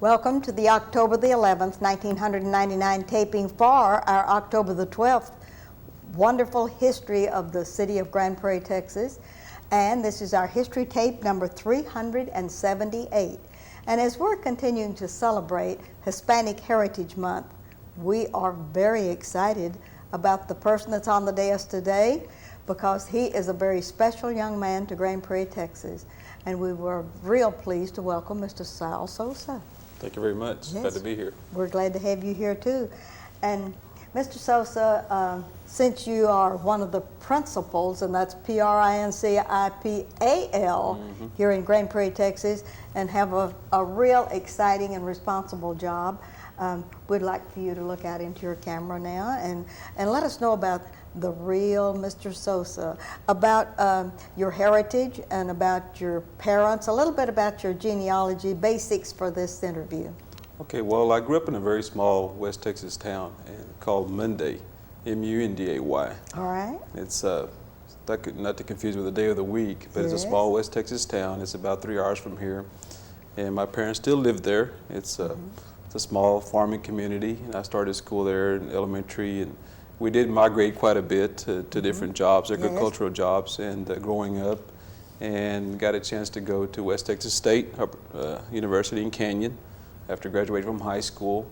Welcome to the October the 11th, 1999 taping for our October the 12th wonderful history of the city of Grand Prairie, Texas. And this is our history tape number 378. And as we're continuing to celebrate Hispanic Heritage Month, we are very excited about the person that's on the dais today because he is a very special young man to Grand Prairie, Texas. And we were real pleased to welcome Mr. Sal Sosa. Thank you very much. Yes. Glad to be here. We're glad to have you here too. And Mr. Sosa, since you are one of the principals, and that's Principal here in Grand Prairie, Texas, and have a real exciting and responsible job, we'd like for you to look out into your camera now and let us know about the real Mr. Sosa, about your heritage and about your parents, a little bit about your genealogy, basics for this interview. Okay, well, I grew up in a very small West Texas town called Munday, M-U-N-D-A-Y. All right. It's not to confuse with the day of the week, but Yes. It's a small West Texas town. It's about 3 hours from here, and my parents still live there. It's a small farming community, and I started school there in elementary, and we did migrate quite a bit to different jobs, agricultural jobs, and growing up, and got a chance to go to West Texas State University in Canyon after graduating from high school,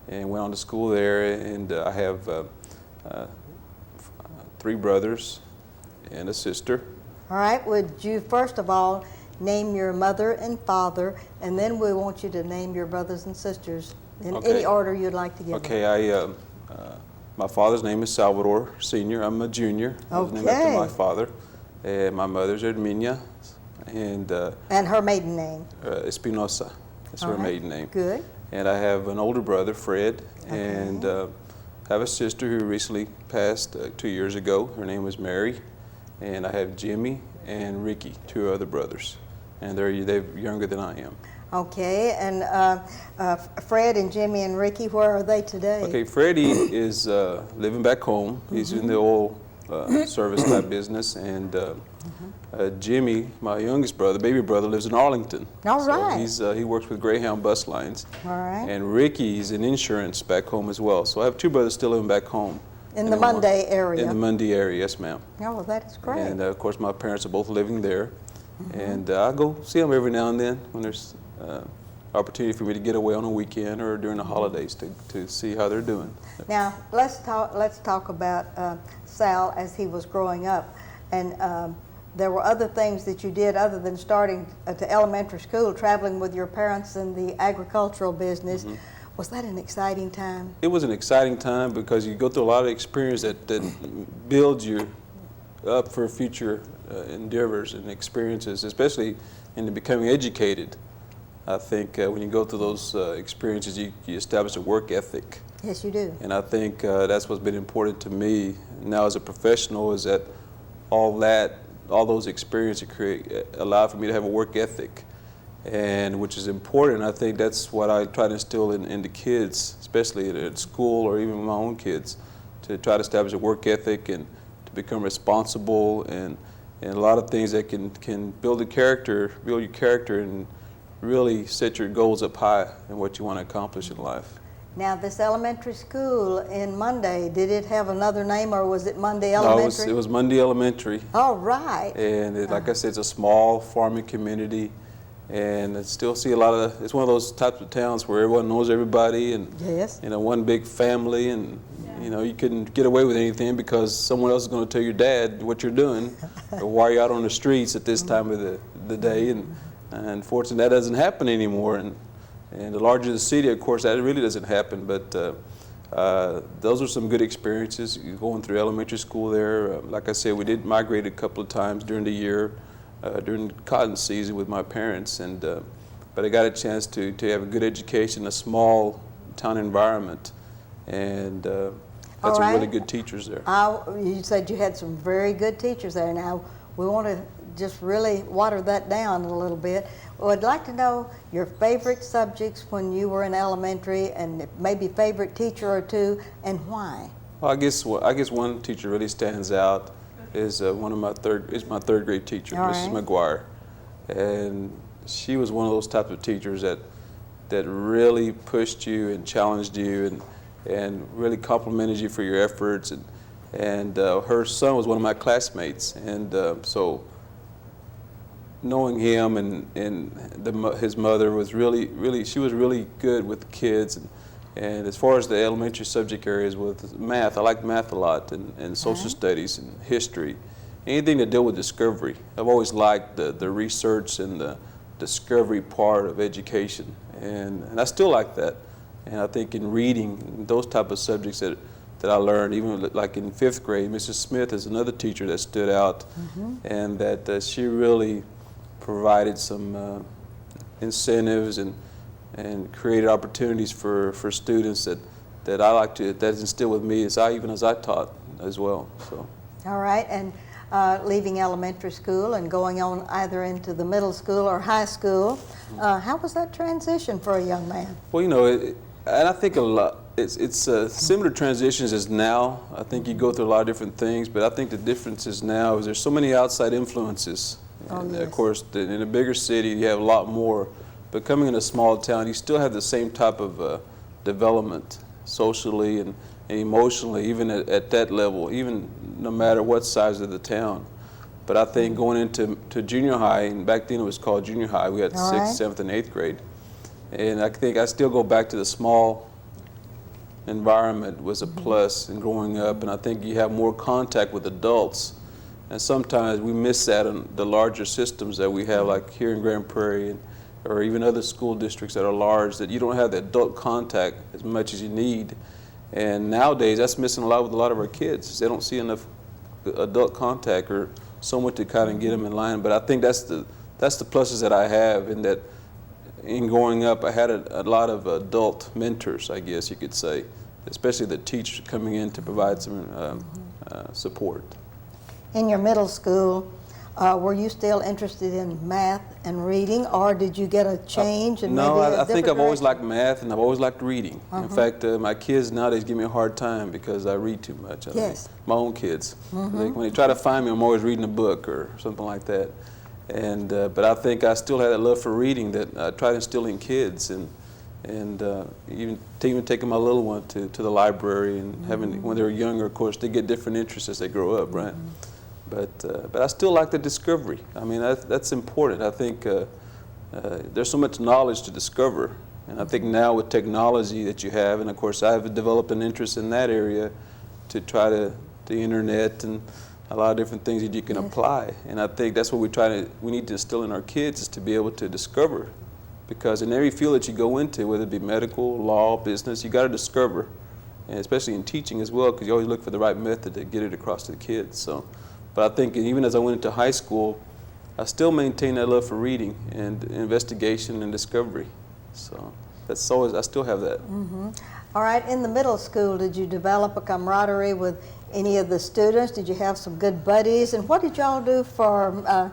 and went on to school there. And I have 3 brothers and a sister. All right. Would you first of all name your mother and father, and then we want you to name your brothers and sisters in any order you'd like to give them. Okay, my father's name is Salvador Sr. I'm a junior. I was named after my father. And my mother's Herminia. And her maiden name? Espinosa. That's her maiden name. Good. And I have an older brother, Fred, and have a sister who recently passed 2 years ago. Her name was Mary. And I have Jimmy and Ricky, 2 other brothers. And they're younger than I am. Okay, and Fred and Jimmy and Ricky, where are they today? Okay, Freddie is living back home. He's in the oil service type business, and Jimmy, my youngest brother, baby brother, lives in Arlington. All right. So he works with Greyhound bus lines. All right. And Ricky's in insurance back home as well. So I have 2 brothers still living back home. In the Munday area? In the Munday area, yes, ma'am. Oh, well, that is great. And of course, my parents are both living there. And I go see them every now and then when there's opportunity for me to get away on a weekend or during the holidays to see how they're doing. Now let's talk about Sal as he was growing up, and there were other things that you did other than starting to elementary school, traveling with your parents in the agricultural business. Was that an exciting time? It was an exciting time because you go through a lot of experience that builds you up for future endeavors and experiences, especially in becoming educated. I think when you go through those experiences, you establish a work ethic. Yes, you do. And I think that's what's been important to me now as a professional, is that all those experiences allow for me to have a work ethic, and which is important. I think that's what I try to instill in the kids, especially at school or even my own kids, to try to establish a work ethic and to become responsible and a lot of things that can build your character and really set your goals up high and what you want to accomplish in life. Now, this elementary school in Munday, did it have another name, or was it Munday Elementary? No, it was Munday Elementary. All right. And like I said, it's a small farming community, and I still see it's one of those types of towns where everyone knows everybody, and one big family, and you couldn't get away with anything because someone else is going to tell your dad what you're doing or why you're out on the streets at this time of the day. And unfortunately, that doesn't happen anymore. And the larger the city, of course, that really doesn't happen. But those are some good experiences going through elementary school there. Like I said, we did migrate a couple of times during the year, during cotton season with my parents. But I got a chance to have a good education in a small town environment. And had some really good teachers there. You said you had some very good teachers there. Now, we want to just really water that down a little bit. I'd like to know your favorite subjects when you were in elementary, and maybe favorite teacher or 2, and why. Well, I guess one teacher really stands out is my third grade teacher, Mrs. McGuire, and she was one of those types of teachers that that really pushed you and challenged you and really complimented you for your efforts. And her son was one of my classmates, and so knowing him and his mother was really she was really good with kids. And as far as the elementary subject areas with math, I liked math a lot, and social studies and history. Anything to deal with discovery. I've always liked the research and the discovery part of education, and I still like that. And I think in reading, those type of subjects that I learned, even like in 5th grade, Mrs. Smith is another teacher that stood out, and that she really provided some incentives and created opportunities for students that I like to, that instilled with me as I taught as well. So. All right, and leaving elementary school and going on either into the middle school or high school, how was that transition for a young man? Well, you know, and I think a lot, it's similar transitions as now. I think you go through a lot of different things, but I think the difference is now is there's so many outside influences. And yes. Of course, in a bigger city, you have a lot more. But coming in a small town, you still have the same type of development socially and emotionally, even at that level, even no matter what size of the town. But I think going into junior high, and back then it was called junior high, we had 6th, 7th, and 8th grade. And I think I still go back to the small environment was a plus in growing up, and I think you have more contact with adults. And sometimes we miss that in the larger systems that we have, like here in Grand Prairie, or even other school districts that are large, that you don't have the adult contact as much as you need. And nowadays, that's missing a lot with a lot of our kids. They don't see enough adult contact or someone to kind of get them in line. But I think that's the pluses that I have, in that in growing up, I had a lot of adult mentors, I guess you could say, especially the teachers coming in to provide some support. In your middle school, were you still interested in math and reading, or did you get a change? No, I think I've always liked math, and I've always liked reading. In fact, my kids nowadays give me a hard time because I read too much. Yes. My own kids. When they try to find me, I'm always reading a book or something like that. And but I think I still had that love for reading that I try to instill in kids, and even taking my little one to the library, and having, when they're younger, of course, they get different interests as they grow up, right? But I still like the discovery. I mean, that's important. I think there's so much knowledge to discover, and I think now with technology that you have, and of course I've developed an interest in that area to try the internet and a lot of different things that you can apply. And I think that's what we need to instill in our kids, is to be able to discover, because in every field that you go into, whether it be medical, law, business, you got to discover, and especially in teaching as well, because you always look for the right method to get it across to the kids. So. But I think even as I went into high school, I still maintain that love for reading and investigation and discovery. So that's always, I still have that. All right, in the middle school, did you develop a camaraderie with any of the students? Did you have some good buddies? And what did y'all do for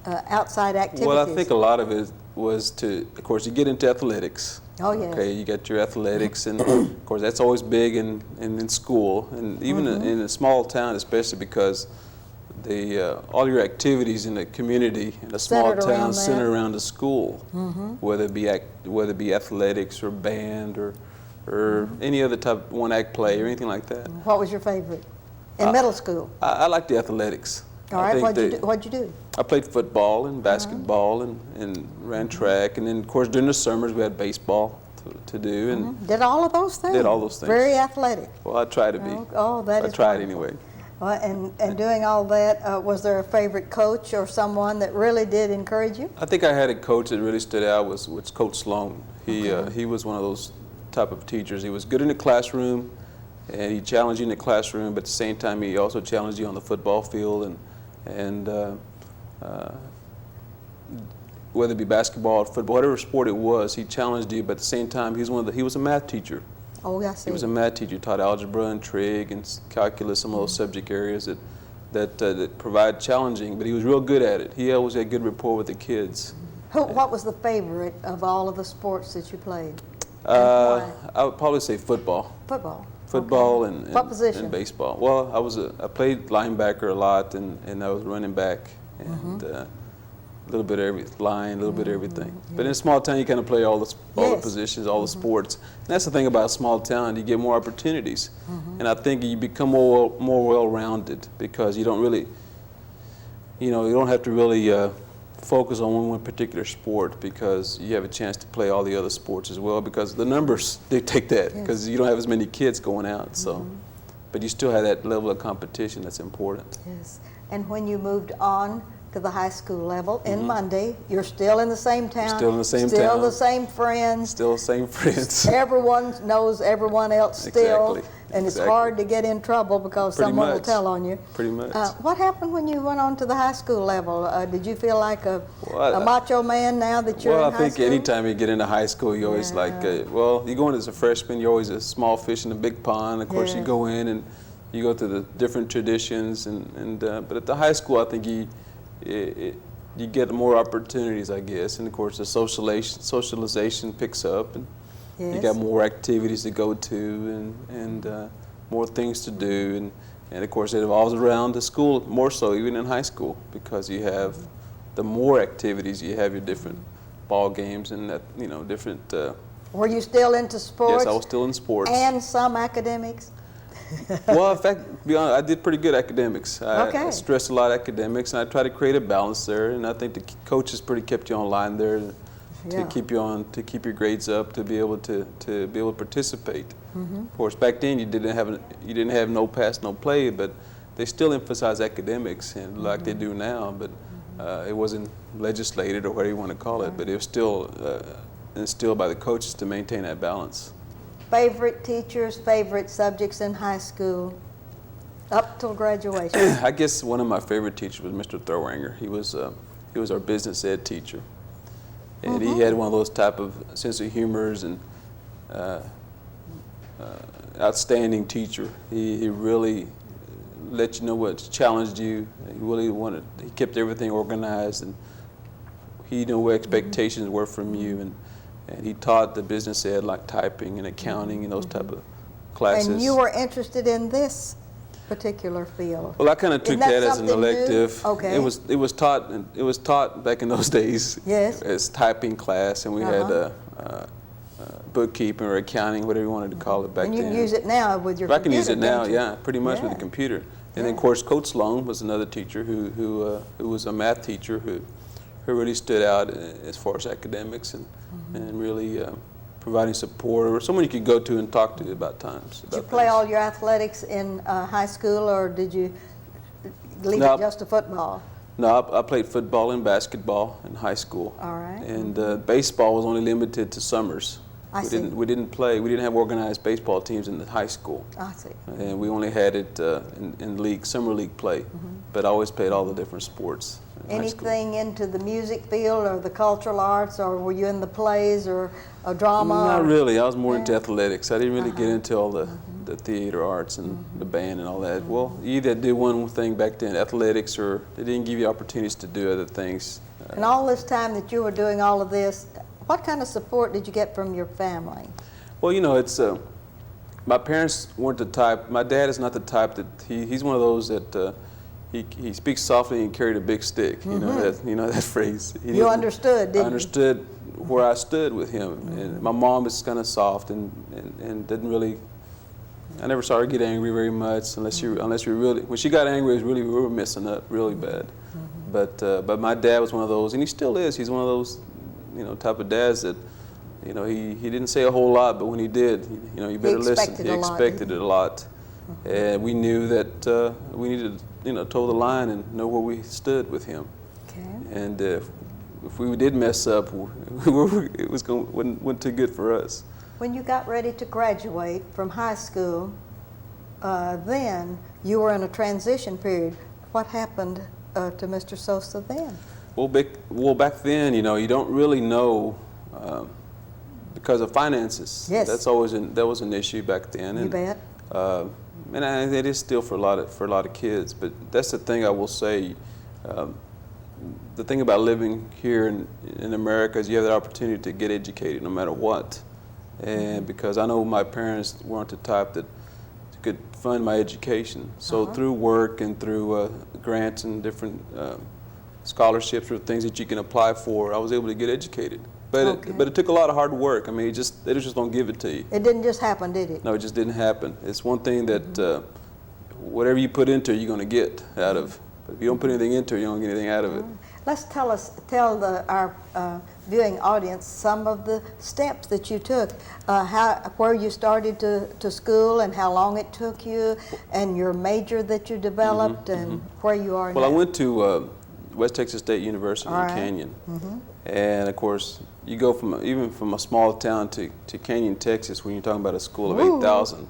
outside activities? Well, I think a lot of it was of course, you get into athletics. Oh, yes. Okay, you got your athletics, and of course, that's always big in school, and even in a small town, especially because all your activities in the community in a small town center around the school, whether it be athletics or band or any other type of one-act play or anything like that. What was your favorite in middle school? I liked the athletics. All right, what'd you do? I played football and basketball and ran track, and then of course during the summers we had baseball to do. And did all of those things? Did all those things. Very athletic. Well, I try to be. Oh, that is I tried wonderful. anyway. And doing all that, was there a favorite coach or someone that really did encourage you? I think I had a coach that really stood out was Coach Sloan. He was one of those type of teachers. He was good in the classroom, and he challenged you in the classroom, but at the same time he also challenged you on the football field, and whether it be basketball or football, whatever sport it was, he challenged you, but at the same time he was a math teacher. Oh, I see. He was a math teacher, taught algebra and trig and calculus, some of those subject areas that provide challenging, but he was real good at it. He always had good rapport with the kids. What was the favorite of all of the sports that you played? I would probably say football. Football okay. What position? And baseball. Well, I played linebacker a lot, and I was running back, and a little bit of every line, a little bit of everything. But in a small town, you kind of play all the positions, all the sports. And that's the thing about a small town, you get more opportunities. And I think you become more well-rounded because you don't really, you don't have to really focus on one particular sport because you have a chance to play all the other sports as well because the numbers dictate that because you don't have as many kids going out. So, but you still have that level of competition that's important. Yes. And when you moved on to the high school level in Monday, you're still in the same town. Still in the same still town. the same friends. Still the same friends. Everyone knows everyone else still. Exactly. And it's hard to get in trouble because someone will tell on you. Pretty much. What happened when you went on to the high school level? Did you feel like a macho man now that you're in high school? Well, I think anytime you get into high school, you always you go in as a freshman, you're always a small fish in a big pond. Of course, you go in and you go through the different traditions. But at the high school, I think you get more opportunities, I guess. And of course, the socialization picks up. And you got more activities to go to and more things to do. And of course, it evolves around the school more so, even in high school, because you have the more activities, you have your different ball games and different. Were you still into sports? Yes, I was still in sports. And some academics? Well, in fact, to be honest, I did pretty good academics. I stressed a lot of academics, and I tried to create a balance there. And I think the coaches pretty kept you on line there to keep your grades up, to be able to participate. Of course, back then you didn't have no pass, no play, but they still emphasized academics, and like they do now. But it wasn't legislated or whatever you want to call it, but it was still instilled by the coaches to maintain that balance. Favorite teachers, favorite subjects in high school, up till graduation? I guess one of my favorite teachers was Mr. Throwanger. He was our business ed teacher, and he had one of those type of sense of humors and outstanding teacher. He really let you know what challenged you. He kept everything organized, and he knew what expectations were from you. And he taught the business ed like typing and accounting and those type of classes. And you were interested in this particular field? Well, I kind of took that as an elective. New? Okay. It was taught back in those days as typing class, and we had bookkeeping or accounting, whatever you wanted to call it back then. And you can use it now with your computer. I can use it now, yeah, pretty much with the computer. And then, of course, Coach Sloan was another teacher who was a math teacher who really stood out as far as academics and really providing support, or someone you could go to and talk to about times. Did you play all your athletics in high school, or did you leave it just to football? No, I played football and basketball in high school. All right. And baseball was only limited to summers. I see. We didn't have organized baseball teams in the high school. I see. And we only had it in league, summer league play. But I always played all the different sports. Anything into the music field or the cultural arts, or were you in the plays or a drama? Not really. I was more into athletics. I didn't really get into all the theater arts and the band and all that. Well, you either did one thing back then, athletics, or they didn't give you opportunities to do other things. And all this time that you were doing all of this, what kind of support did you get from your family? Well, it's my parents weren't the type. My dad is not the type that he's one of those that he speaks softly and carried a big stick. You know that phrase. You understood, didn't you? I understood where I stood with him. And my mom was kind of soft and didn't really. I never saw her get angry very much unless you really. When she got angry, it was really we were messing up really bad. But my dad was one of those, and he still is. He's one of those type of dads that he didn't say a whole lot, but when he did, you better listen. He expected it a lot. And we knew that we needed to toe the line and know where we stood with him. Okay. And if we did mess up, it wasn't too good for us. When you got ready to graduate from high school, then you were in a transition period. What happened to Mr. Sosa then? Well, back then, you don't really know because of finances. Yes. That was an issue back then. You bet. And it is still for a lot of kids. But that's the thing I will say. The thing about living here in America is you have the opportunity to get educated no matter what. And because I know my parents weren't the type that could fund my education. So through work and through grants and different scholarships or things that you can apply for, I was able to get educated. But it took a lot of hard work. I mean, they just don't give it to you. It didn't just happen, did it? No, it just didn't happen. It's one thing that whatever you put into it, you're going to get out of. But if you don't put anything into it, you don't get anything out of it. Let's tell our viewing audience some of the steps that you took, where you started to school and how long it took you, and your major that you developed, and where you are now. Well, I went to West Texas State University in Canyon, and of course, you go even from a small town to Canyon, Texas, when you're talking about a school of 8,000.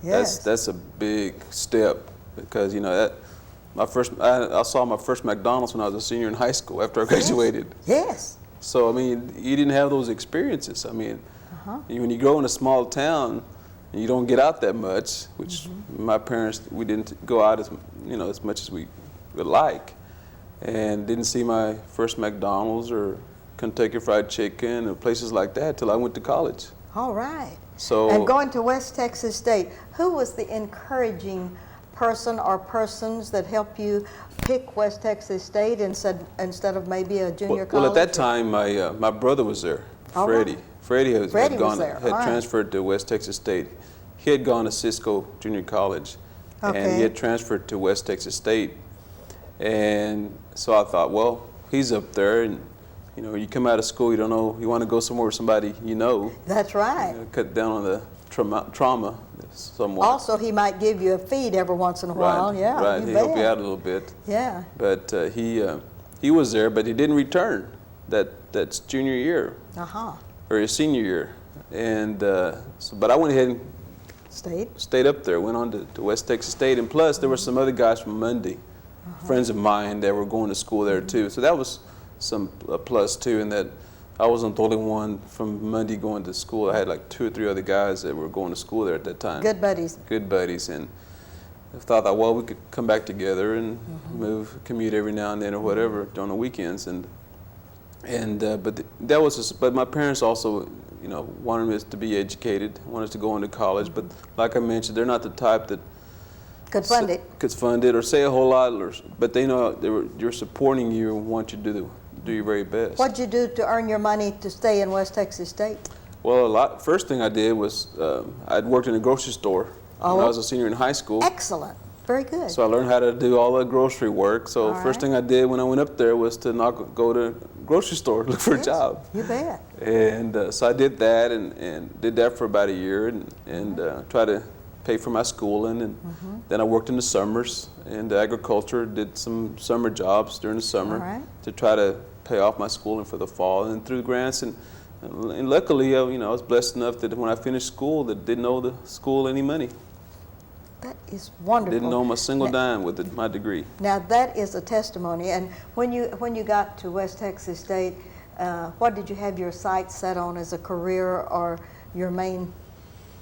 Yes. That's a big step, because I saw my first McDonald's when I was a senior in high school after I graduated. Yes. So, I mean, you didn't have those experiences. I mean, when you grow in a small town and you don't get out that much, which my parents, we didn't go out as much as we would like, and didn't see my first McDonald's or Kentucky Fried Chicken or places like that till I went to college. All right. So, and going to West Texas State, who was the encouraging person or persons that helped you pick West Texas State instead of maybe a junior college? Well, at that time, my brother was there, Freddie. Right. Freddie had Right. transferred to West Texas State. He had gone to Cisco Junior College, and he had transferred to West Texas State. And so I thought, well, he's up there, and you come out of school, you don't know, you want to go somewhere with somebody you know. That's right. Cut down on the trauma somewhat. Also, he might give you a feed every once in a while. Yeah, right. You He bet. helped you out a little bit. Yeah. But he was there, but he didn't return that's junior year or his senior year, and but I went ahead and stayed up there. Went on to West Texas State, and plus there were some other guys from Mundy, friends of mine that were going to school there too. So that was some plus too, in that I wasn't the only one from Mundy going to school. I had like 2 or 3 other guys that were going to school there at that time. Good buddies. Good buddies, and I thought that, well, we could come back together and commute every now and then or whatever during the weekends, but my parents also, wanted us to be educated, wanted us to go into college, but like I mentioned, they're not the type that could fund it or say a whole lot, but they know they're supporting you and want you to do your very best. What'd you do to earn your money to stay in West Texas State? Well, first thing I did was I'd worked in a grocery store when I was a senior in high school. Excellent. Very good. So I learned how to do all the grocery work. So first thing I did when I went up there was to go to a grocery store, look for a job. You bet. And so I did that and did that for about a year and tried to pay for my schooling. And then I worked in the summers in agriculture, did some summer jobs during the summer to try to pay off my schooling for the fall, and through grants. And luckily, I was blessed enough that when I finished school, that didn't owe the school any money. That is wonderful. Didn't owe a single dime with my degree. Now that is a testimony. And when you got to West Texas State, what did you have your sights set on as a career or your main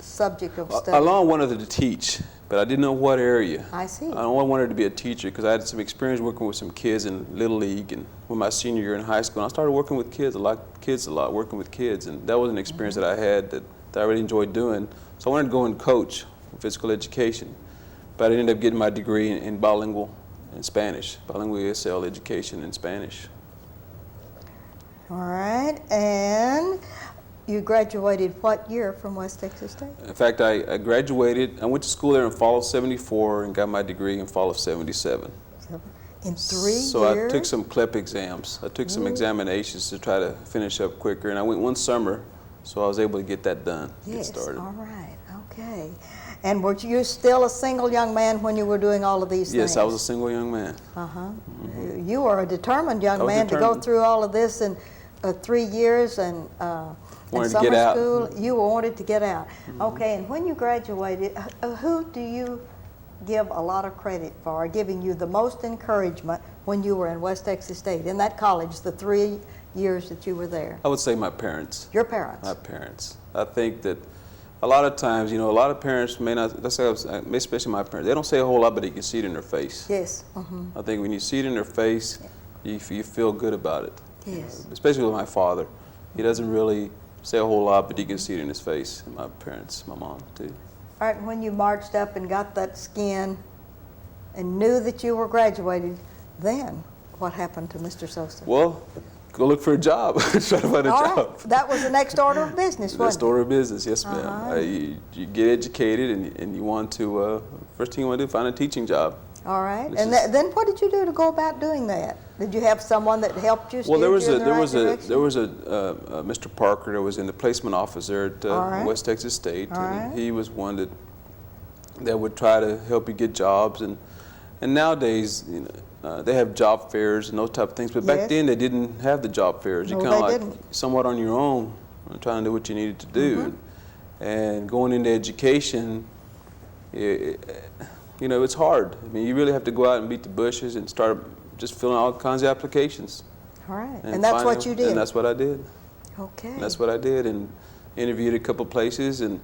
subject of study? I long wanted to teach, but I didn't know what area. I see. I wanted to be a teacher because I had some experience working with some kids in Little League and with my senior year in high school. And I started working with kids a lot, working with kids, and that was an experience that I had that I really enjoyed doing. So I wanted to go and coach physical education, but I ended up getting my degree in bilingual in Spanish, bilingual ESL education in Spanish. All right, and you graduated what year from West Texas State? In fact, I graduated, I went to school there in fall of '74 and got my degree in fall of '77. In 3 years? So I took some CLEP exams. I took some examinations to try to finish up quicker, and I went one summer, so I was able to get that done, get started. All right, okay. And were you still a single young man when you were doing all of these things? Yes, I was a single young man. You were a determined young man to go through all of this in 3 years and in summer school. You wanted to get out. Okay, and when you graduated, who do you give a lot of credit for giving you the most encouragement when you were in West Texas State, in that college, the 3 years that you were there? I would say my parents. Your parents? My parents. I think that a lot of times, a lot of parents may not, especially my parents, they don't say a whole lot, but you can see it in their face. Yes. I think when you see it in their face, you feel good about it. Yes. Especially with my father. He doesn't really say a whole lot, but you can see it in his face. And my parents, my mom too. All right, when you marched up and got that skin and knew that you were graduated, then what happened to Mr. Sosa? Well, go look for a job. Try to find a All job. right. That was the next order of business, wasn't Next order of business, yes, ma'am. You get educated, and you want to, first thing you want to do, find a teaching job. it? All right. And then what did you do to go about doing that? Did you have someone that helped you steer Well, you in the right direction? there was a Mr. Parker that was in the placement office there at right. West Texas State, All and right. he was one that would try to help you get jobs, and nowadays, you know, they have job fairs and those type of things, but back Yes. then they didn't have the job fairs. You No, kind of they like didn't. somewhat on your own, trying to do what you needed to do, and going into education. You know, it's hard. I mean, you really have to go out and beat the bushes and start just filling out all kinds of applications. All right. And that's find what them. you did? And that's what I did. Okay. And that's what I did, and interviewed a couple places, and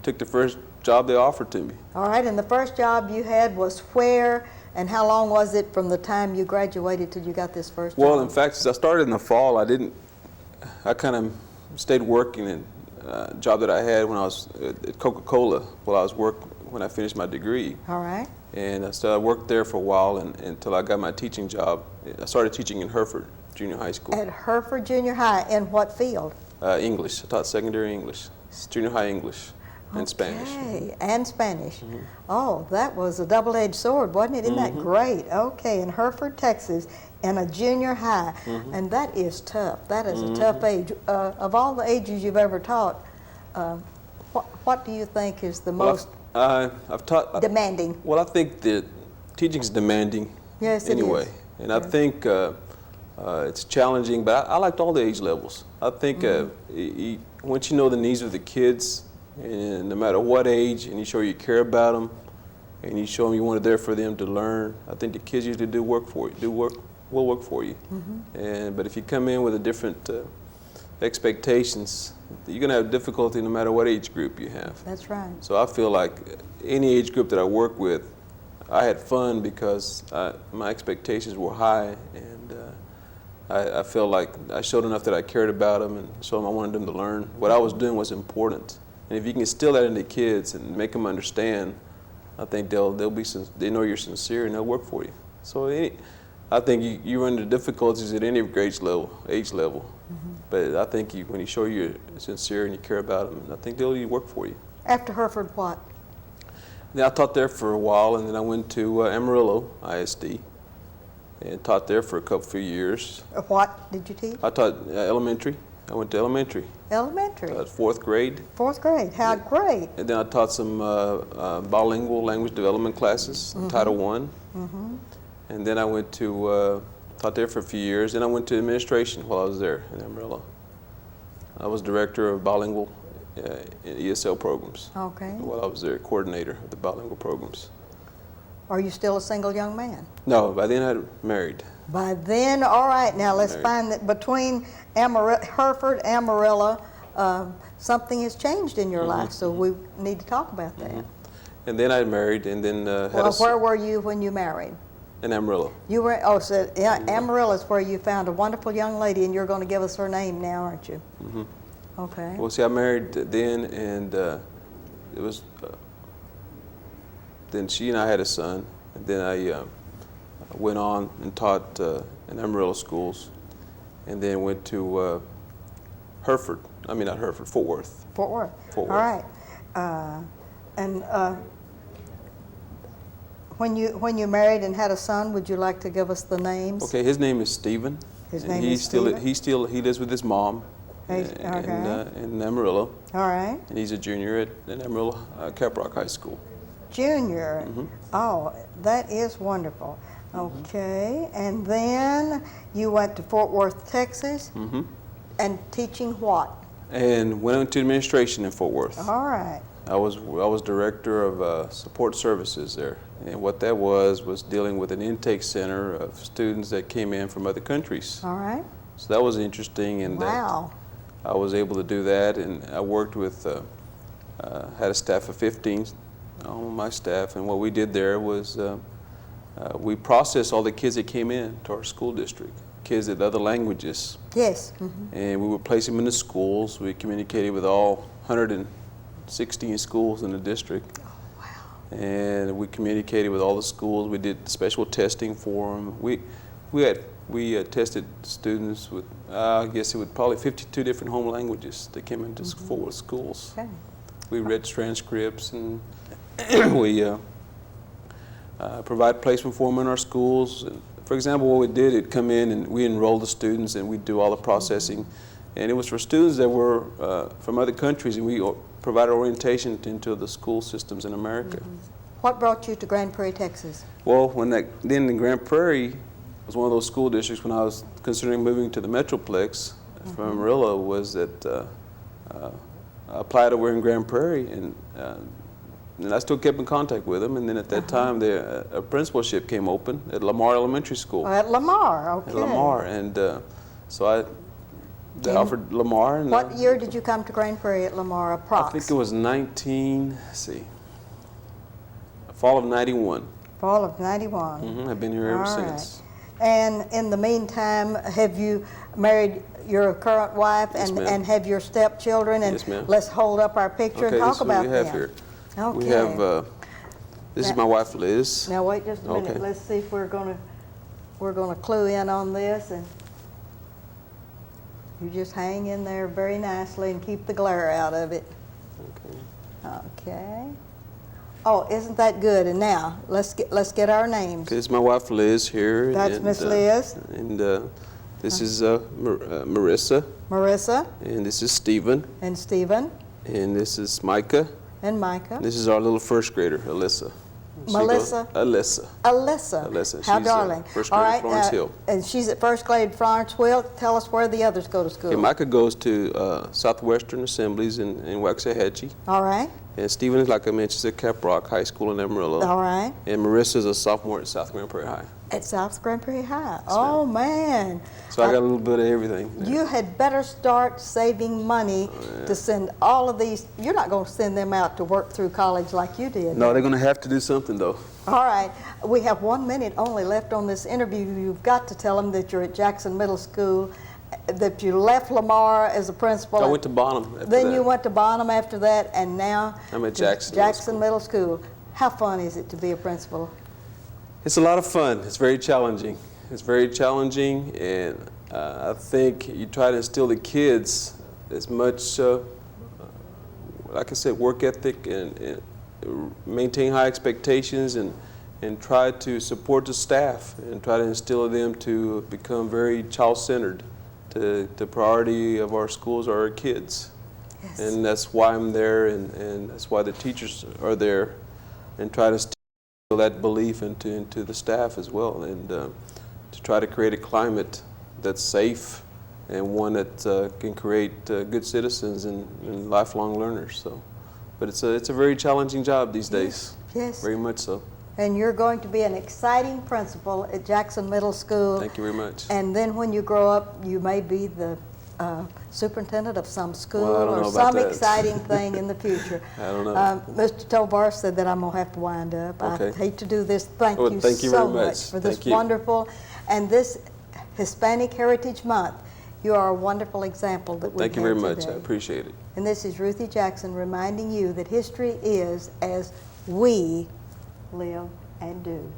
took the first job they offered to me. All right. And the first job you had was where, and how long was it from the time you graduated till you got this first job? Well, in fact, since I started in the fall, I kind of stayed working in a job that I had when I was at Coca-Cola when I finished my degree. All right. And so I worked there for a while until I got my teaching job. I started teaching in Hereford Junior High School. At Hereford Junior High, in what field? English. I taught secondary English, junior high English, and Spanish. Okay, and Spanish. Oh, that was a double-edged sword, wasn't it? Isn't that great? Okay, in Hereford, Texas, in a junior high. And that is tough. That is a tough age. Of all the ages you've ever taught, what do you think is the most I've taught demanding? Well, I think that teaching's demanding. Yes, anyway. it is. And I think it's challenging, but I liked all the age levels. I think once you know the needs of the kids, and no matter what age, and you show you care about them, and you show them you want to there for them to learn, I think the kids usually will work for you. But if you come in with a different expectations, you're going to have difficulty no matter what age group you have. That's right. So I feel like any age group that I work with, I had fun because my expectations were high, and I felt like I showed enough that I cared about them, and so I wanted them to learn. What I was doing was important, and if you can instill that into kids and make them understand, I think they know you're sincere and they'll work for you. So I think you run into difficulties at any age level. But I think when you show you're sincere and you care about them, I think they'll work for you. After Hereford, what? Then I taught there for a while, and then I went to Amarillo ISD and taught there for a few years. What did you teach? I taught elementary. I went to elementary. Elementary. Fourth grade. Fourth grade. How great. And then I taught some bilingual language development classes, Title I. And then I went to taught there for a few years. Then I went to administration while I was there in Amarillo. I was director of bilingual ESL programs. Okay. While I was there, coordinator of the bilingual programs. Are you still a single young man? No, by then I had married. By then, all right. Now let's Married. find that between Hereford, Amarillo, something has changed in your life. So we need to talk about that. And then I married, and then Where were you when you married? in Amarillo. You were Amarillo is where you found a wonderful young lady, and you're going to give us her name now, aren't you? Okay. Well, see, I married then, and it was. Then she and I had a son, and then I went on and taught in Amarillo schools, and then went to Hereford. I mean, not Hereford, Fort Worth. Fort Worth. Fort Worth. All right. When you married and had a son, would you like to give us the names? Okay, his name is Stephen. His and name he's is still he lives with his mom Okay. in Amarillo, All right. and he's a junior at Amarillo Caprock High School. Junior. Oh, that is wonderful. Okay. And then you went to Fort Worth, Texas, and teaching what? And went into administration in Fort Worth. All right. I was director of support services there, and what that was dealing with an intake center of students that came in from other countries. All right. So that was interesting, and Wow. I was able to do that, and I worked with had a staff of 15 on my staff, and what we did there was we processed all the kids that came in to our school district, kids with other languages. Yes. And we would place them in the schools. We communicated with all 116 schools in the district. Oh, wow. And we communicated with all the schools. We did special testing for them. We tested students with, I guess it was probably 52 different home languages that came into four schools. Okay. We read transcripts, and we provide placement for them in our schools. And for example, what we did, it'd come in and we enrolled the students and we'd do all the processing. And it was for students that were from other countries, and we provided orientation into the school systems in America. What brought you to Grand Prairie, Texas? Well, then in Grand Prairie was one of those school districts when I was considering moving to the Metroplex from Amarillo, was that I applied over in Grand Prairie, and I still kept in contact with them. And then at that time, a principalship came open at Lamar Elementary School. Oh, at Lamar, okay. At Lamar, and so they offered Lamar. And what year did you come to Grand Prairie at Lamar, approx? I think it was fall of '91. Fall of '91. I've been here ever All since. Right. And in the meantime, have you married your current wife, Yes, and, ma'am. and have your stepchildren? And Yes, ma'am. let's hold up our picture and talk about this is what we have them. here. Okay. We have, this is my wife, Liz. Now wait just a minute. Okay. Let's see if we're gonna clue in on this, and you just hang in there very nicely and keep the glare out of it. Okay. Okay. Oh, isn't that good? And now let's get our names. Okay, this is my wife, Liz, here. That's Miss Liz. And this is Marissa. Marissa. And this is Stephen. And Stephen. And this is Micah. And Micah. This is our little first grader, Alyssa. Melissa. Alyssa. Alyssa. How She's darling. First grade at Florence Hill. And she's at first grade Florence Hill. Tell us where the others go to school. Okay, Micah goes to Southwestern Assemblies in Waxahachie. All right. And Stephen is, like I mentioned, at Caprock High School in Amarillo. All right. And Marissa is a sophomore at South Grand Prairie High. At South Grand Prairie High. Yes, Oh, man. So I got a little bit of everything there. You had better start saving money to send all of these. You're not going to send them out to work through college like you did. No, they're going to have to do something, though. All right. We have 1 minute only left on this interview. You've got to tell them that you're at Jackson Middle School, that you left Lamar as a principal. I went to Bonham after Then that. you went to Bonham after that, and now I'm at Jackson Middle School. How fun is it to be a principal? It's a lot of fun. It's very challenging. It's very challenging, and I think you try to instill the kids as much, like I said, work ethic and maintain high expectations, and try to support the staff and try to instill in them to become very child-centered. The priority of our schools are our kids. Yes. And that's why I'm there, and that's why the teachers are there, and try to instill that belief into the staff as well, and to try to create a climate that's safe and one that can create good citizens and lifelong learners. So, but it's a very challenging job these days. Yes. Very much so. And you're going to be an exciting principal at Jackson Middle School. Thank you very much. And then when you grow up, you may be the superintendent of some school, Well, I don't or know about some that. exciting thing in the future. I don't know. Mr. Tovar said that I'm going to have to wind up. Okay. I hate to do this. Thank Well, you thank you so very much. much for this Thank you. wonderful, and this Hispanic Heritage Month. You are a wonderful example that we Thank you very much. today. I appreciate it. And this is Ruthie Jackson reminding you that history is as we live and do.